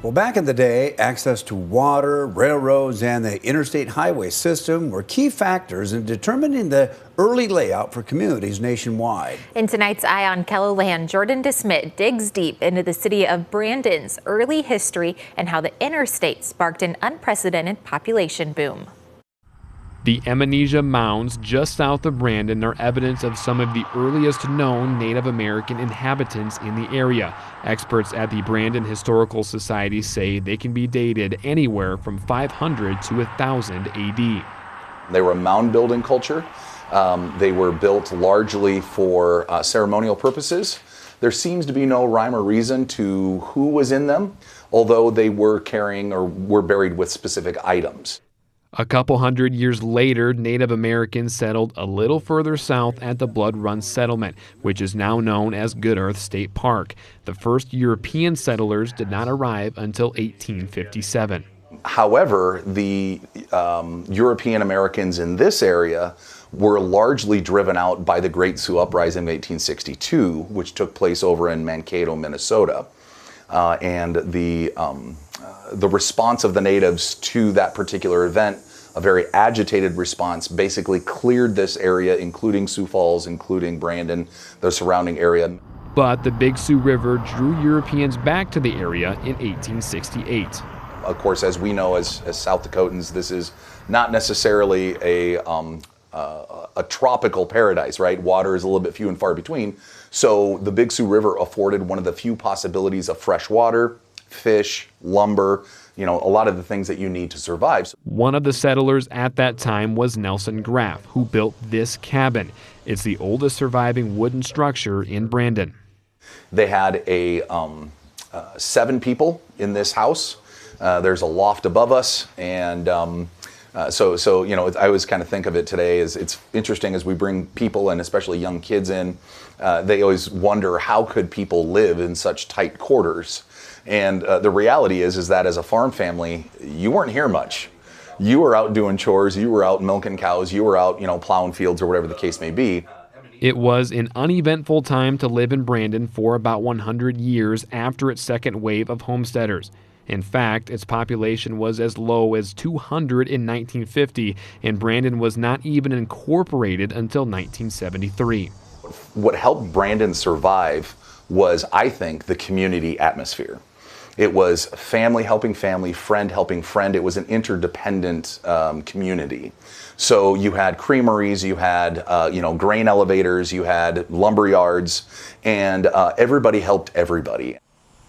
Well, back in the day, access to water, railroads, and the interstate highway system were key factors in determining the early layout for communities nationwide. In tonight's Eye on KELOLAND, Jordan DeSmit digs deep into the city of Brandon's early history and how the interstate sparked an unprecedented population boom. The Amnesia Mounds just south of Brandon are evidence of some of the earliest known Native American inhabitants in the area. Experts at the Brandon Historical Society say they can be dated anywhere from 500 to 1000 AD. They were a mound building culture. They were built largely for ceremonial purposes. There seems to be no rhyme or reason to who was in them, although they were carrying or were buried with specific items. A couple hundred years later, Native Americans settled a little further south at the Blood Run Settlement, which is now known as Good Earth State Park. The first European settlers did not arrive until 1857. However, the European Americans in this area were largely driven out by the Great Sioux Uprising of 1862, which took place over in Mankato, Minnesota. And the response of the natives to that particular event, a very agitated response, basically cleared this area, including Sioux Falls, including Brandon, the surrounding area. But the Big Sioux River drew Europeans back to the area in 1868. Of course, as we know as South Dakotans, this is not necessarily a tropical paradise, right? Water is a little bit few and far between. So the Big Sioux River afforded one of the few possibilities of fresh water, fish, lumber, a lot of the things that you need to survive. One of the settlers at that time was Nelson Graff, who built this cabin. It's the oldest surviving wooden structure in Brandon. They had 7 people in this house. There's a loft above us, and so I always kind of think of it today as it's interesting as we bring people and especially young kids in. They always wonder, how could people live in such tight quarters? And the reality is that as a farm family, you weren't here much. You were out doing chores, you were out milking cows, you were out, plowing fields or whatever the case may be. It was an uneventful time to live in Brandon for about 100 years after its second wave of homesteaders. In fact, its population was as low as 200 in 1950, and Brandon was not even incorporated until 1973. What helped Brandon survive was, I think, the community atmosphere. It was family helping family, friend helping friend. It was an interdependent community. So you had creameries, you had grain elevators, you had lumber yards, and everybody helped everybody.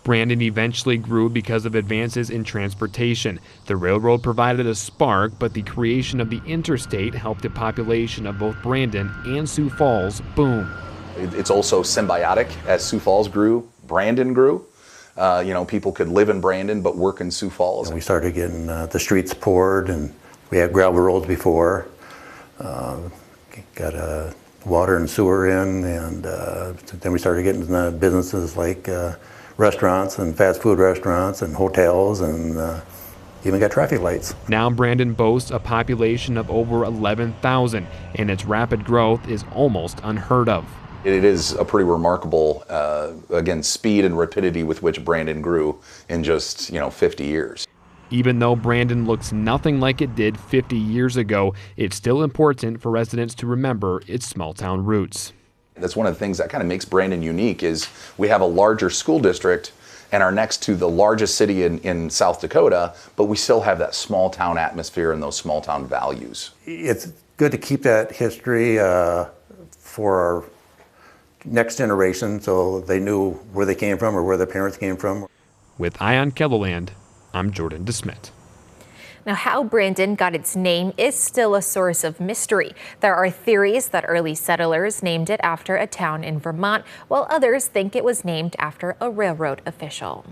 Brandon eventually grew because of advances in transportation. The railroad provided a spark, but the creation of the interstate helped the population of both Brandon and Sioux Falls boom. It's also symbiotic. As Sioux Falls grew, Brandon grew. People could live in Brandon but work in Sioux Falls. And we started getting the streets poured, and we had gravel roads before. Got water and sewer in, and then we started getting businesses like restaurants and fast food restaurants and hotels, and even got traffic lights. Now Brandon boasts a population of over 11,000, and its rapid growth is almost unheard of. It is a pretty remarkable, again, speed and rapidity with which Brandon grew in just, 50 years. Even though Brandon looks nothing like it did 50 years ago, it's still important for residents to remember its small-town roots. That's one of the things that kind of makes Brandon unique is we have a larger school district and are next to the largest city in South Dakota, but we still have that small-town atmosphere and those small-town values. It's good to keep that history for our next generation, so they knew where they came from or where their parents came from. With Eye on KELOLAND, I'm Jordan DeSmit. Now, how Brandon got its name is still a source of mystery. There are theories that early settlers named it after a town in Vermont, while others think it was named after a railroad official.